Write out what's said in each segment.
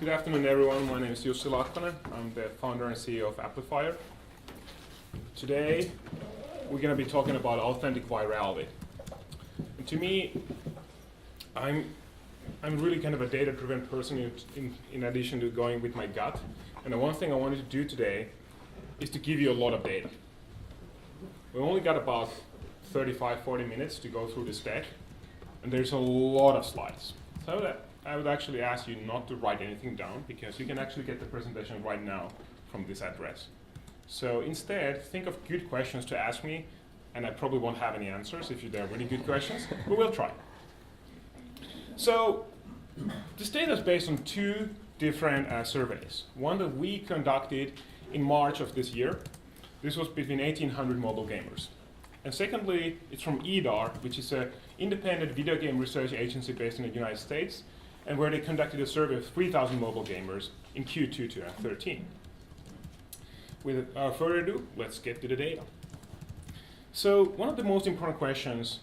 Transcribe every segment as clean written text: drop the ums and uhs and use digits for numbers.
Good afternoon, everyone. My name is Jussi Laakkonen. I'm the founder and CEO of Applifier. Today, we're going to be talking about authentic virality. And to me, I'm really kind of a data-driven person in addition to going with my gut. And the one thing I wanted to do today is to give you a lot of data. We only got about 35-40 minutes to go through this deck, and there's a lot of slides. So I would actually ask you not to write anything down, because you can actually get the presentation right now from this address. So instead, think of good questions to ask me, and I probably won't have any answers if there are really good questions, but we'll try. So this data is based on two different surveys. One that we conducted in March of this year. This was between 1,800 mobile gamers. And secondly, it's from EDAR, which is an independent video game research agency based in the United States, and where they conducted a survey of 3,000 mobile gamers in Q2 2013. Without further ado, let's get to the data. So one of the most important questions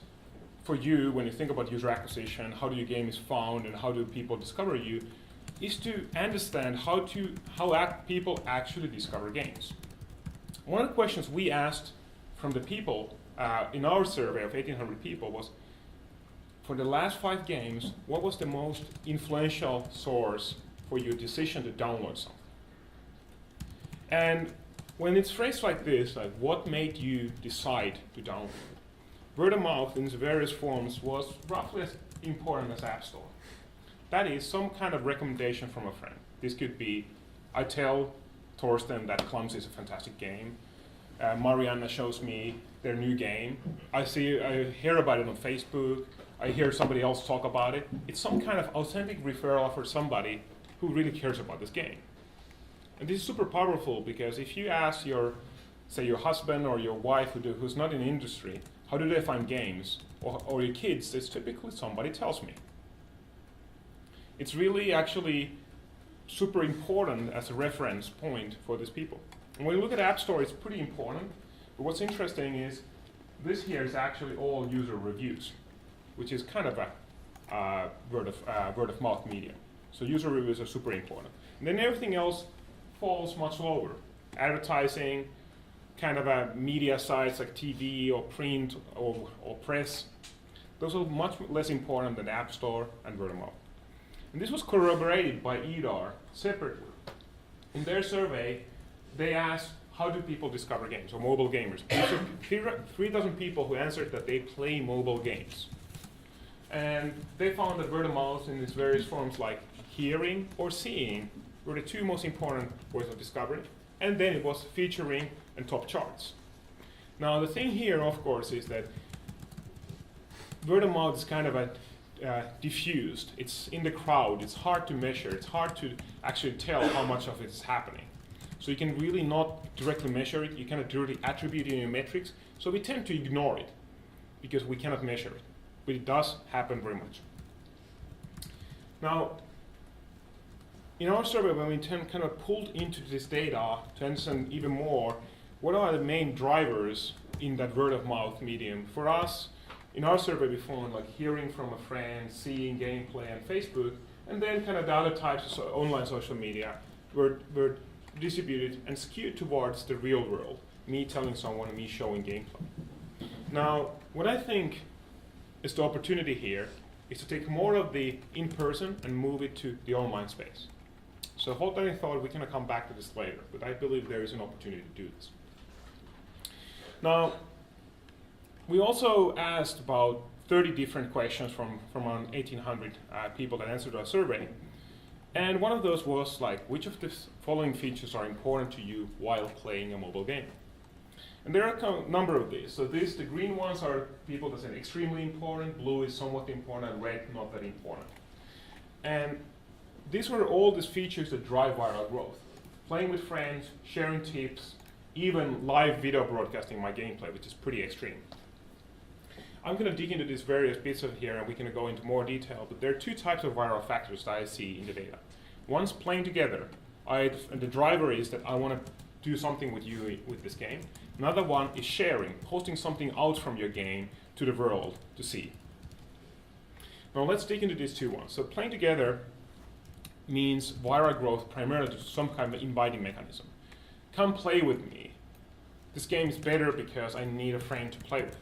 for you when you think about user acquisition, how do your game is found, and how do people discover you, is to understand how people actually discover games. One of the questions we asked from the people in our survey of 1,800 people was, for the last 5 games, what was the most influential source for your decision to download something? And when it's phrased like this, like what made you decide to download it? Word of mouth in its various forms was roughly as important as App Store. That is, some kind of recommendation from a friend. This could be, I tell Thorsten that Clumsy is a fantastic game. Marianna shows me their new game. I hear about it on Facebook. I hear somebody else talk about it. It's some kind of authentic referral for somebody who really cares about this game. And this is super powerful, because if you ask your husband or your wife who's not in the industry, how do they find games, or your kids, it's typically somebody tells me. It's really actually super important as a reference point for these people. And when you look at App Store, it's pretty important. But what's interesting is this here is actually all user reviews, which is kind of a word of mouth medium. So user reviews are super important. And then everything else falls much lower. Advertising, kind of a media sites like TV or print or press, those are much less important than the App Store and word of mouth. And this was corroborated by EDAR separately. In their survey, they asked, how do people discover games, or mobile gamers? So 3,000 people who answered that they play mobile games. And they found that word of mouth in its various forms, like hearing or seeing, were the two most important ways of discovery. And then it was featuring and top charts. Now the thing here, of course, is that word of mouth is kind of diffused. It's in the crowd. It's hard to measure. It's hard to actually tell how much of it is happening. So you can really not directly measure it. You cannot directly attribute it in your metrics. So we tend to ignore it because we cannot measure it. But it does happen very much. Now, in our survey, when we kind of pulled into this data to understand even more, what are the main drivers in that word of mouth medium? For us, in our survey, we found like hearing from a friend, seeing gameplay on Facebook, and then kind of the other types of online social media were distributed and skewed towards the real world, me telling someone and me showing gameplay. Now, what I think is the opportunity here is to take more of the in-person and move it to the online space. So hold that in thought. We can come back to this later, but I believe there is an opportunity to do this. Now, we also asked about 30 different questions from around 1,800 people that answered our survey. And one of those was like, which of the following features are important to you while playing a mobile game? And there are a number of these. So the green ones are people that say extremely important, blue is somewhat important, and red not that important. And these were all these features that drive viral growth. Playing with friends, sharing tips, even live video broadcasting my gameplay, which is pretty extreme. I'm going to dig into these various bits of here, and we can go into more detail, but there are 2 types of viral factors that I see in the data. One's playing together, and the driver is that I want to do something with you with this game. Another one is sharing, posting something out from your game to the world to see. Now let's dig into these 2 ones. So playing together means viral growth primarily to some kind of inviting mechanism. Come play with me. This game is better because I need a friend to play with.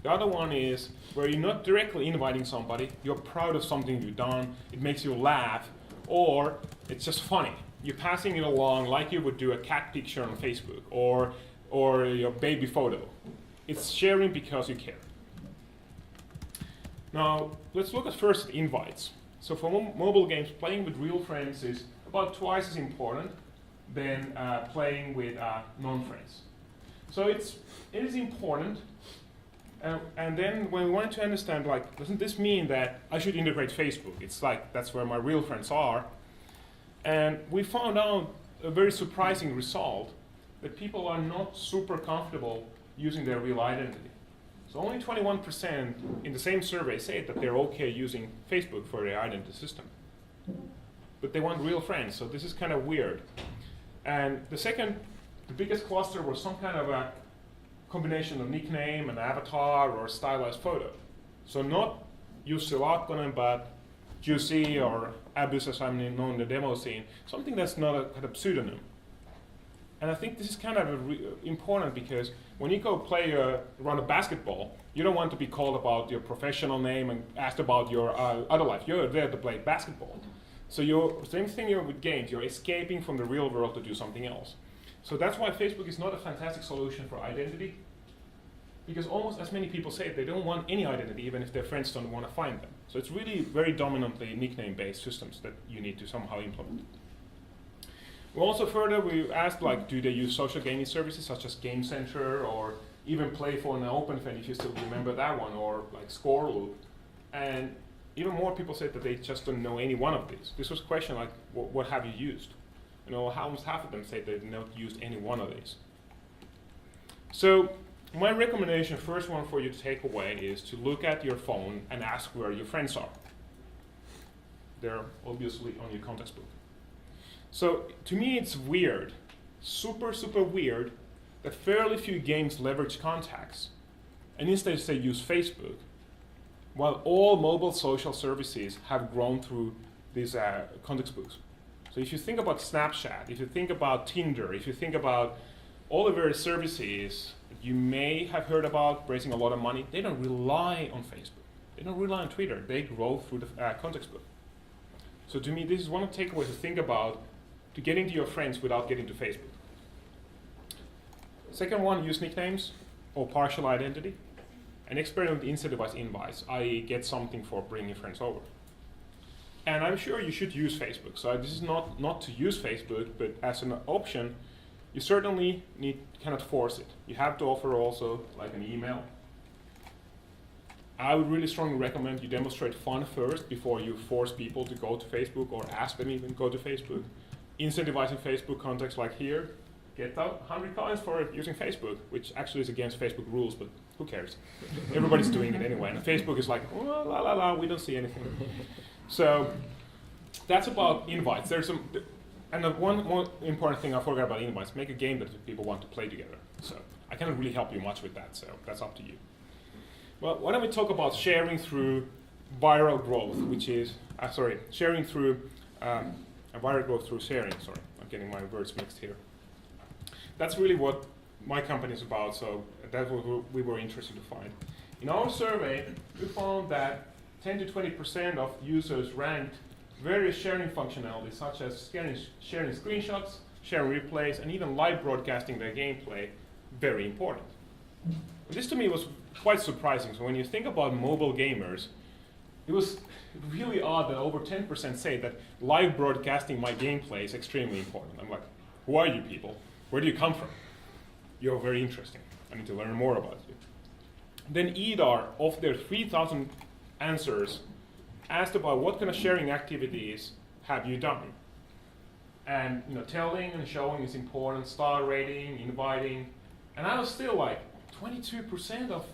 The other one is where you're not directly inviting somebody, you're proud of something you've done, it makes you laugh, or it's just funny. You're passing it along like you would do a cat picture on Facebook or your baby photo. It's sharing because you care. Now, let's look at first invites. So for mobile games, playing with real friends is about twice as important than playing with non-friends. So it is important. And then when we wanted to understand, like, doesn't this mean that I should integrate Facebook? It's like, that's where my real friends are. And we found out a very surprising result, that people are not super comfortable using their real identity. So only 21% in the same survey say that they're okay using Facebook for their identity system. But they want real friends, so this is kind of weird. And the biggest cluster was some kind of a combination of nickname, an avatar, or a stylized photo. So not Jussi Laakkonen, but Jussi or Abus, as I'm known in the demo scene, something that's not a kind of pseudonym. And I think this is kind of important because when you go run a basketball, you don't want to be called about your professional name and asked about your other life. You're there to play basketball. So same thing with games. You're escaping from the real world to do something else. So that's why Facebook is not a fantastic solution for identity, because almost as many people say they don't want any identity, even if their friends don't want to find them. So it's really very dominantly nickname-based systems that you need to somehow implement. We also we asked, like, do they use social gaming services such as Game Center or even Playful and OpenFen, if you still remember that one, or like Scoreloop. And even more people said that they just don't know any one of these. This was a question like, what have you used? Almost half of them say they've not used any one of these. So my recommendation, first one for you to take away, is to look at your phone and ask where your friends are. They're obviously on your contacts book. So to me it's weird, super, super weird, that fairly few games leverage contacts and instead they use Facebook, while all mobile social services have grown through these contacts books. So if you think about Snapchat, if you think about Tinder, if you think about all the various services that you may have heard about raising a lot of money, they don't rely on Facebook. They don't rely on Twitter. They grow through the contacts book. So to me, this is one of the takeaways to think about to get into your friends without getting to Facebook. Second one, use nicknames or partial identity. And experiment with incentivized invites, i.e. get something for bringing friends over. And I'm sure you should use Facebook. So this is not to use Facebook, but as an option, you certainly cannot force it. You have to offer also like an email. I would really strongly recommend you demonstrate fun first before you force people to go to Facebook or ask them even go to Facebook. Incentivizing Facebook contacts like here, get out 100 coins for using Facebook, which actually is against Facebook rules, but who cares? Everybody's doing it anyway, and Facebook is like, oh, la la la, we don't see anything. So that's about invites. There's one more important thing I forgot about invites, make a game that people want to play together. So I cannot really help you much with that, so that's up to you. Well, why don't we talk about sharing through viral growth, which is, sharing through, viral growth through sharing, sorry, I'm getting my words mixed here. That's really what my company is about, so that's what we were interested to find. In our survey, we found that 10 to 20% of users ranked various sharing functionalities, such as sharing screenshots, sharing replays, and even live broadcasting their gameplay, very important. This to me was quite surprising. So when you think about mobile gamers, it was really odd that over 10% say that live broadcasting my gameplay is extremely important. I'm like, who are you people? Where do you come from? You're very interesting. I need to learn more about you. Then EDAR, of their 3,000 answers, asked about what kind of sharing activities have you done. And telling and showing is important, star rating, inviting. And I was still like, 22% of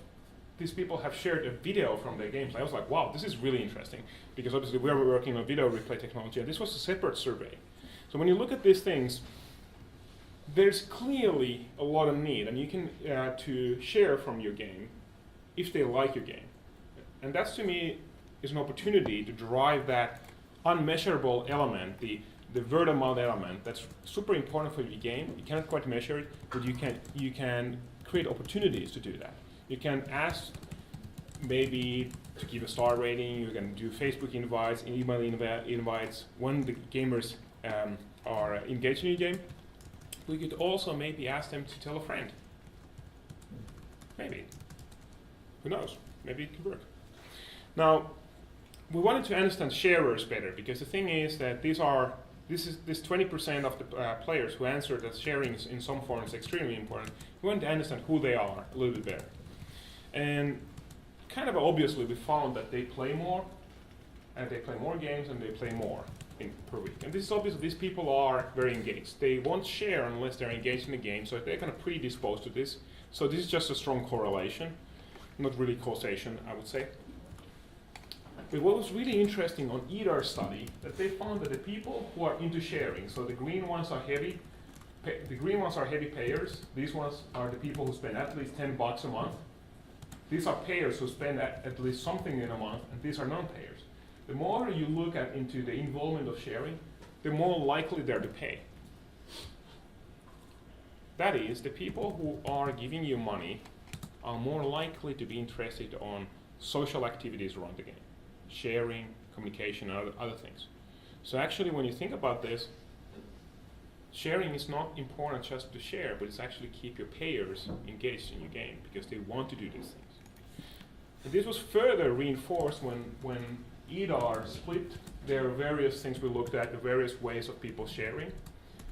these people have shared a video from their games. I was like, wow, this is really interesting. Because obviously we were working on video replay technology, and this was a separate survey. So when you look at these things, there's clearly a lot of need, and you can to share from your game if they like your game. And that's, to me, is an opportunity to drive that unmeasurable element, the word of mouth element, that's super important for your game. You cannot quite measure it, but you can create opportunities to do that. You can ask maybe to give a star rating. You can do Facebook invites, email invites when the gamers are engaged in your game. We could also maybe ask them to tell a friend. Maybe. Who knows? Maybe it could work. Now, we wanted to understand sharers better, because the thing is that this 20% of the players who answered that sharing is in some form is extremely important. We want to understand who they are a little bit better. And kind of obviously we found that they play more, and they play more games, and they play more per week. And this is obvious, these people are very engaged. They won't share unless they're engaged in the game, so they're kind of predisposed to this. So this is just a strong correlation, not really causation, I would say. But what was really interesting on either study, that they found that the people who are into sharing, so the green ones are heavy payers. These ones are the people who spend at least $10 a month. These are payers who spend at least something in a month, and these are non-payers. The more you look into the involvement of sharing, the more likely they're to pay. That is, the people who are giving you money are more likely to be interested on social activities around the game, sharing, communication, and other things. So actually, when you think about this, sharing is not important just to share, but it's actually keep your payers engaged in your game, because they want to do these things. And this was further reinforced when EDAR split their various things. We looked at the various ways of people sharing,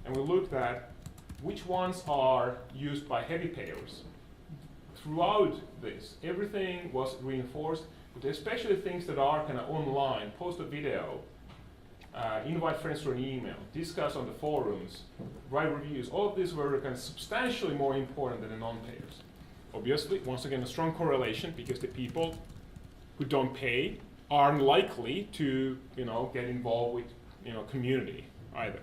and we looked at which ones are used by heavy payers. Throughout this, everything was reinforced, but especially things that are kind of online, post a video, invite friends to an email, discuss on the forums, write reviews. All of these were kind of substantially more important than the non-payers. Obviously, once again, a strong correlation, because the people who don't pay aren't likely to, get involved with, community either.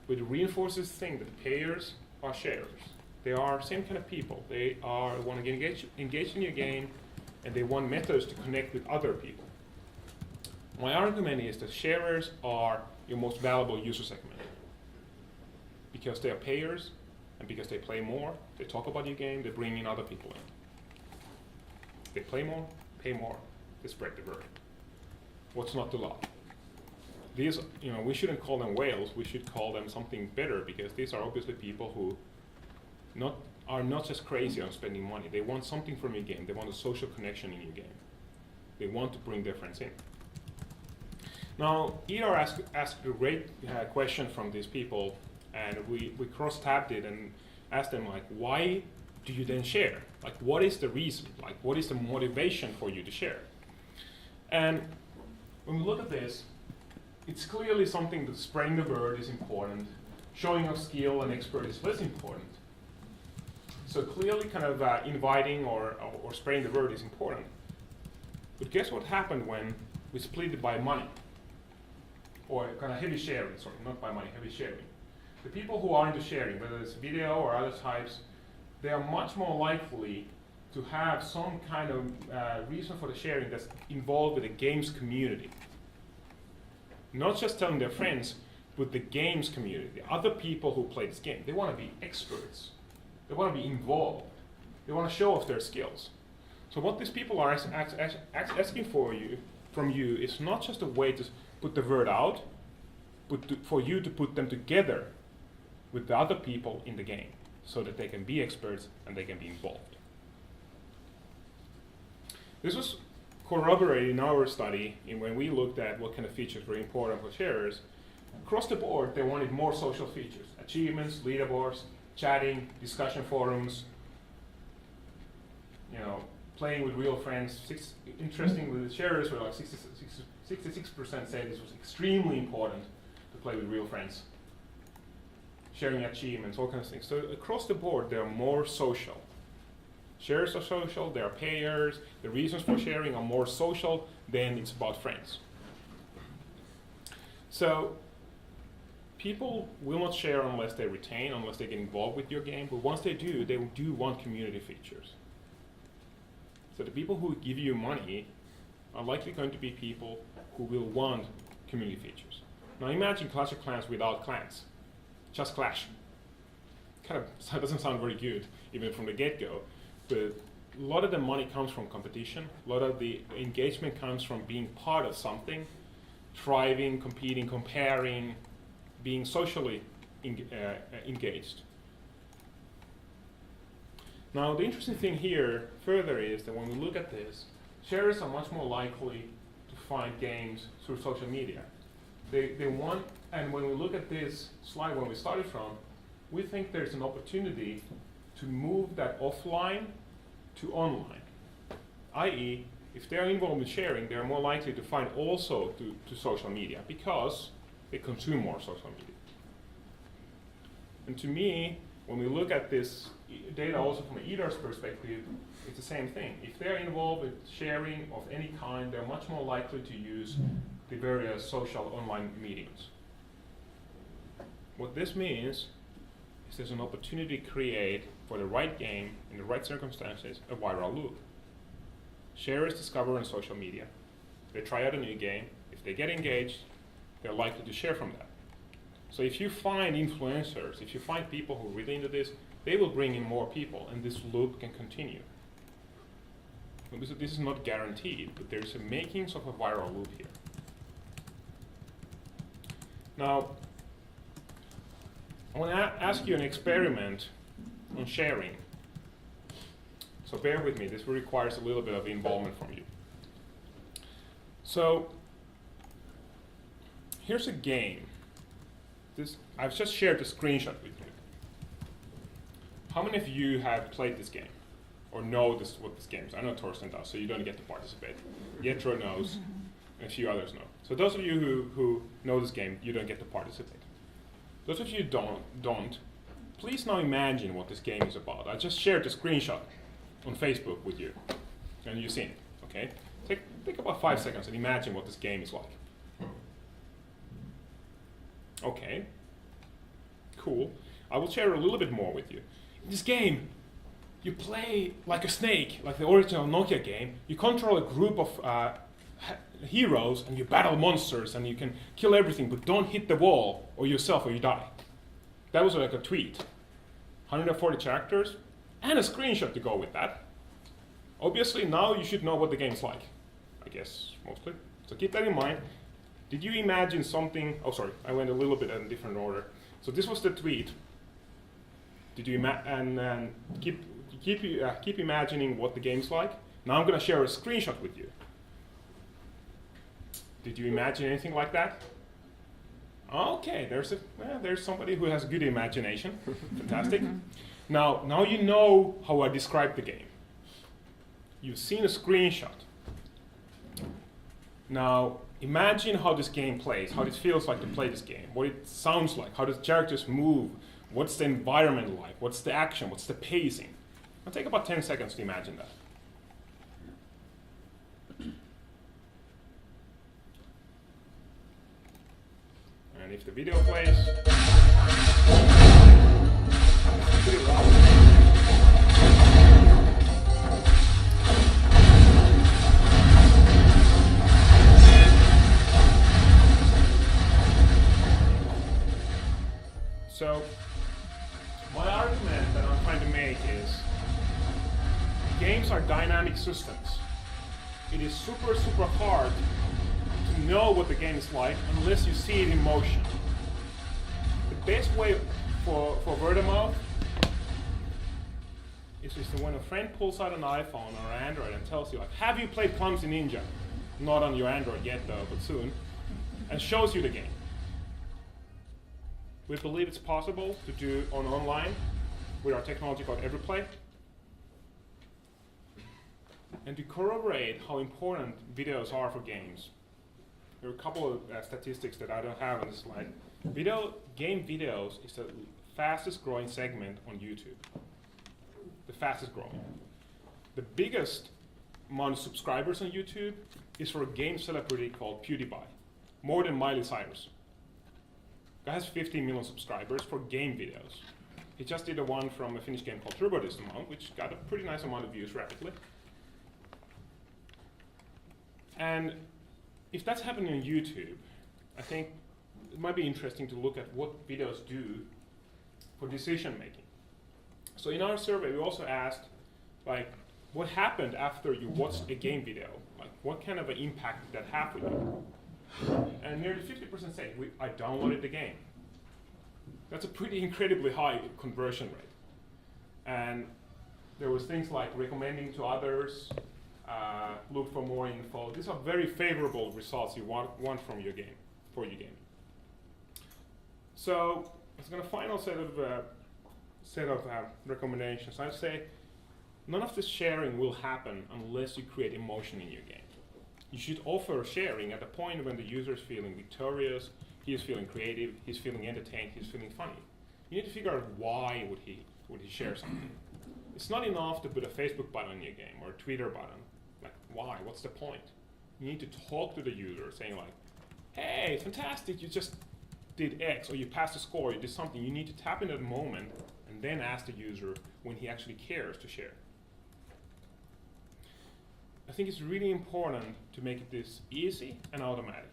But it reinforces the thing that payers are sharers. They are same kind of people. They want to get engaged in your game, and they want methods to connect with other people. My argument is that sharers are your most valuable user segment, because they are payers, and because they play more, they talk about your game, they bring in other people in. They play more, pay more, they spread the word. What's not to love? These, we shouldn't call them whales, we should call them something better, because these are obviously people who are not just crazy on spending money. They want something from your game. They want a social connection in your game. They want to bring their friends in. Now, ER asked a great question from these people, and we cross-tabbed it and asked them, why do you then share? What is the reason? What is the motivation for you to share? And when we look at this, it's clearly something that spreading the word is important, showing off skill and expert is less important. So clearly kind of inviting or spreading the word is important. But guess what happened when we split it by money? Or kind of heavy sharing, sorry, not by money, heavy sharing. The people who are into sharing, whether it's video or other types, they are much more likely to have some kind of reason for the sharing that's involved with the games community. Not just telling their friends, but the games community, the other people who play this game. They want to be experts. They want to be involved. They want to show off their skills. So what these people are asking from you is not just a way to put the word out, but for you to put them together with the other people in the game, so that they can be experts and they can be involved. This was corroborated in our study when we looked at what kind of features were important for sharers. Across the board, they wanted more social features: achievements, leaderboards, chatting, discussion forums, playing with real friends. Interestingly, the sharers were 66% said this was extremely important to play with real friends. Sharing achievements, all kinds of things. So across the board, they're more social. Sharers are social, they are payers. The reasons for sharing are more social than it's about friends. So people will not share unless they retain, unless they get involved with your game. But once they do want community features. So the people who give you money are likely going to be people who will want community features. Now imagine Clash of Clans without clans, just Clash. Kind of doesn't sound very good, even from the get-go, but a lot of the money comes from competition, a lot of the engagement comes from being part of something, thriving, competing, comparing, being socially engaged. Now the interesting thing here further is that when we look at this, sharers are much more likely to find games through social media. They want, and when we look at this slide where we started from, we think there's an opportunity to move that offline to online. I.e., if they're involved in sharing, they're more likely to find also to social media because they consume more social media. And to me, when we look at this data also from an eater's perspective, it's the same thing. If they're involved with sharing of any kind, they're much more likely to use the various social online mediums. What this means is there's an opportunity to create, for the right game, in the right circumstances, a viral loop. Sharers discover on social media. They try out a new game. If they get engaged, they're likely to share from that. So if you find influencers, if you find people who are really into this, they will bring in more people, and this loop can continue. This is not guaranteed, but there's a makings of a viral loop here. Now, I want to ask you an experiment on sharing. So bear with me, this requires a little bit of involvement from you. So here's a game. I've just shared a screenshot with you. How many of you have played this game or know what this game is? I know Torsten does, so you don't get to participate. Jetro knows, and a few others know. So those of you who know this game, you don't get to participate. Those of you who don't, please now imagine what this game is about. I just shared a screenshot on Facebook with you, and you've seen it, okay? Take about 5 seconds and imagine what this game is like. Okay, cool. I will share a little bit more with you. In this game, you play like a snake, like the original Nokia game. You control a group of heroes, and you battle monsters, and you can kill everything, but don't hit the wall or yourself or you die. That was like a tweet. 140 characters, and a screenshot to go with that. Obviously, now you should know what the game's like. I guess, mostly. So keep that in mind. Did you imagine something? Oh, sorry, I went a little bit in a different order. So this was the tweet. Did you keep imagining what the game's like? Now I'm going to share a screenshot with you. Did you imagine anything like that? Okay, there's somebody who has good imagination. Fantastic. Now you know how I described the game. You've seen a screenshot. Now imagine how this game plays, how it feels like to play this game, what it sounds like, how the characters move, what's the environment like, what's the action, what's the pacing. It'll take about 10 seconds to imagine that. And if the video plays, pretty loud. So, my argument that I'm trying to make is games are dynamic systems. It is super hard to know what the game is like unless you see it in motion. The best way for word of mouth is just when a friend pulls out an iPhone or an Android and tells you, like, have you played Clumsy Ninja? Not on your Android yet though, but soon. And shows you the game. We believe it's possible to do on online with our technology called Everyplay. And to corroborate how important videos are for games, there are a couple of statistics that I don't have on this slide. Game videos is the fastest growing segment on YouTube. The fastest growing. The biggest amount of subscribers on YouTube is for a game celebrity called PewDiePie, more than Miley Cyrus. Guy has 15 million subscribers for game videos. He just did one from a Finnish game called Turbo this month, which got a pretty nice amount of views rapidly. And if that's happening on YouTube, I think it might be interesting to look at what videos do for decision making. So in our survey, we also asked, like, what happened after you watched a game video? Like, what kind of an impact did that have with you? And nearly 50% say, I downloaded the game. That's a pretty incredibly high conversion rate. And there was things like recommending to others, look for more info. These are very favorable results you want from your game, for your game. So, as a final set of recommendations, I'd say none of this sharing will happen unless you create emotion in your game. You should offer sharing at the point when the user is feeling victorious, he is feeling creative, he's feeling entertained, he's feeling funny. You need to figure out why would he share something. It's not enough to put a Facebook button in your game or a Twitter button. Like, why? What's the point? You need to talk to the user, saying like, hey, fantastic, you just did X, or you passed a score, you did something. You need to tap in that moment and then ask the user when he actually cares to share. I think it's really important to make this easy and automatic.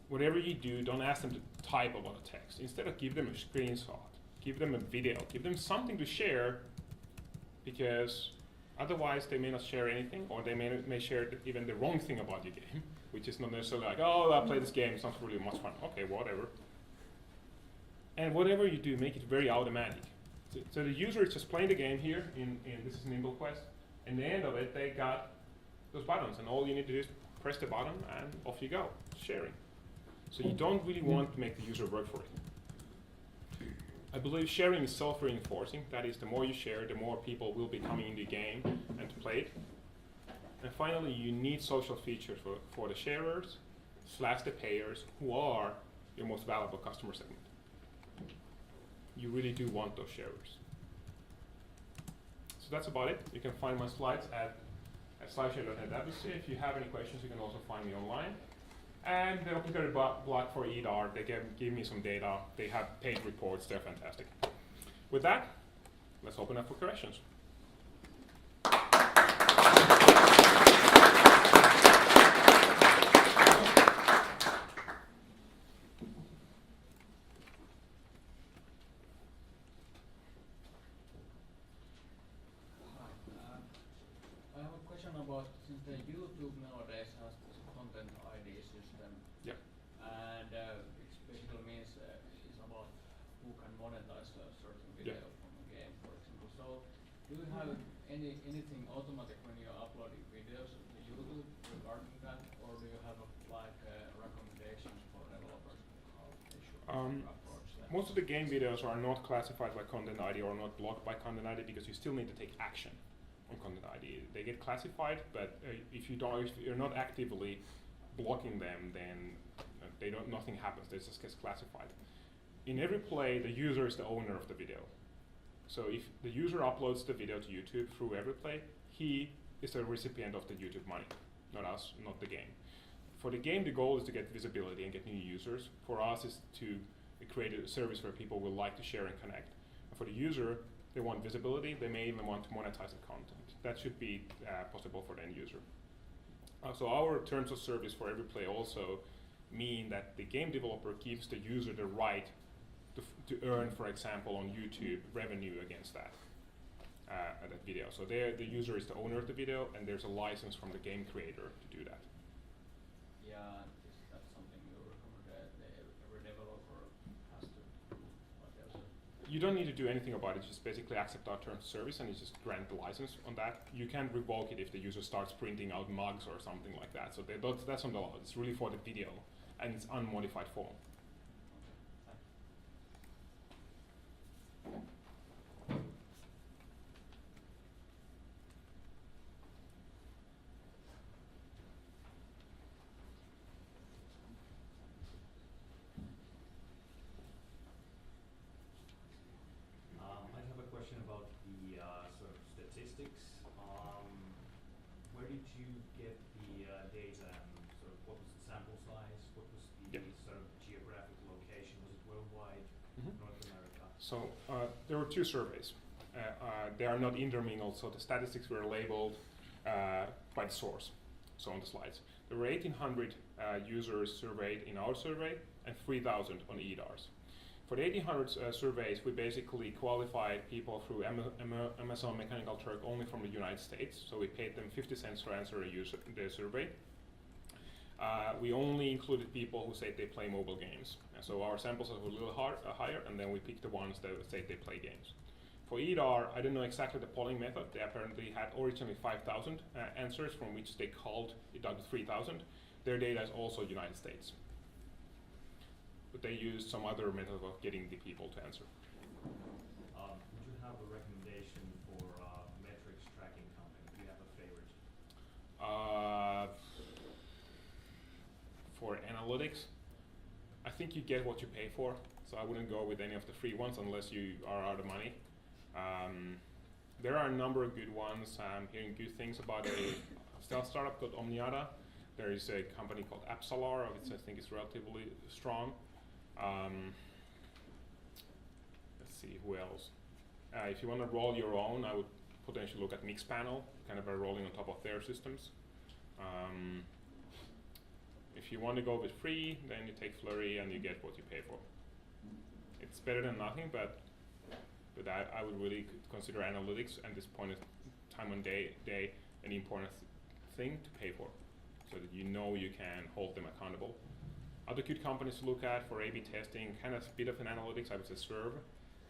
Whatever you do, don't ask them to type a lot of text. Instead, give them a screenshot, give them a video, give them something to share, because otherwise they may not share anything, or they may share even the wrong thing about your game, which is not necessarily like, oh, I played this game, it's not really much fun. Okay, whatever. And whatever you do, make it very automatic. So the user is just playing the game here, in this is Nimble Quest, and at the end of it, they got those buttons, and all you need to do is press the button, and off you go, sharing. So you don't really want to make the user work for it. I believe sharing is self-reinforcing. That is, the more you share, the more people will be coming into the game and to play it. And finally, you need social features for the sharers / the payers, who are your most valuable customer segment. You really do want those sharers. So that's about it. You can find my slides at slideshare.net. If you have any questions, you can also find me online. And the Applifier blog for EDAR, they give me some data. They have paid reports. They're fantastic. With that, let's open up for questions. I have a question about, since the YouTube nowadays has this content ID system, yeah, and it basically means it's about who can monetize a certain video from a game, for example. So, do you have anything automatic when you're uploading videos to YouTube regarding that, or do you have recommendations for developers how they should approach that? Most of the game videos are not classified by content ID or not blocked by content ID, because you still need to take action on content ID. They get classified, but if you're not actively blocking them, then nothing happens. They just get classified. In every play, the user is the owner of the video. So if the user uploads the video to YouTube through every play, he is the recipient of the YouTube money, not us, not the game. For the game, the goal is to get visibility and get new users. For us, is to create a service where people will like to share and connect. And for the user, they want visibility. They may even want to monetize the content. That should be possible for the end user. So our terms of service for every play also mean that the game developer gives the user the right to earn, for example, on YouTube revenue against that video. So there, the user is the owner of the video, and there's a license from the game creator to do that. Yeah, is that something you recommend that every developer has to do? You don't need to do anything about it. Just basically accept our terms of service, and you just grant the license on that. You can revoke it if the user starts printing out mugs or something like that. So that's on the law. It's really for the video, and it's unmodified form. I have a question about the sort of statistics. Where did you get the data, and sort of what was the sample size? What was the sort of geographic location? Was it worldwide, North America? So there were two surveys. They are not intermingled, so the statistics were labeled by the source. so on the slides. There were 1,800 users surveyed in our survey and 3,000 on EDARS. For the 1,800 surveys, we basically qualified people through Amazon Mechanical Turk only from the United States. So we paid them 50 cents to answer the survey. We only included people who said they play mobile games. And so our sample size was a little higher, and then we picked the ones that said they play games. For EDAR, I don't know exactly the polling method. They apparently had originally 5,000 answers, from which they culled it down to 3,000. Their data is also United States. But they used some other method of getting the people to answer. Would you have a recommendation for metrics tracking company? Do you have a favorite? For analytics, I think you get what you pay for. So I wouldn't go with any of the free ones unless you are out of money. There are a number of good ones. I'm hearing good things about a stealth startup called Omniata. There is a company called Applifier, which I think is relatively strong. Let's see, who else? If you want to roll your own, I would potentially look at Mixpanel, kind of a rolling on top of their systems. If you want to go with free, then you take Flurry and you get what you pay for. It's better than nothing, but I would really consider analytics at this point of time on day an important thing to pay for, so that you know you can hold them accountable. Other good companies to look at for A/B testing, kind of a bit of an analytics, I would say Swerve,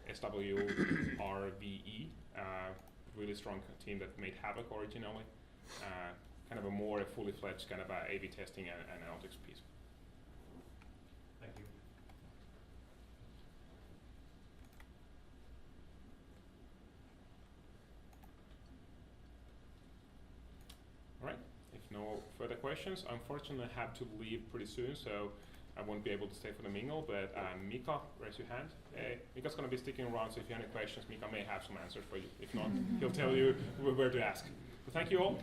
SWRVE, really strong team that made Havoc originally. Kind of a more fully fledged kind of a A/B testing and analytics piece. Thank you. All right, if no further questions, unfortunately I have to leave pretty soon, so I won't be able to stay for the mingle, but Mika, raise your hand. Mika's going to be sticking around, so if you have any questions, Mika may have some answers for you. If not, he'll tell you where to ask. So thank you all.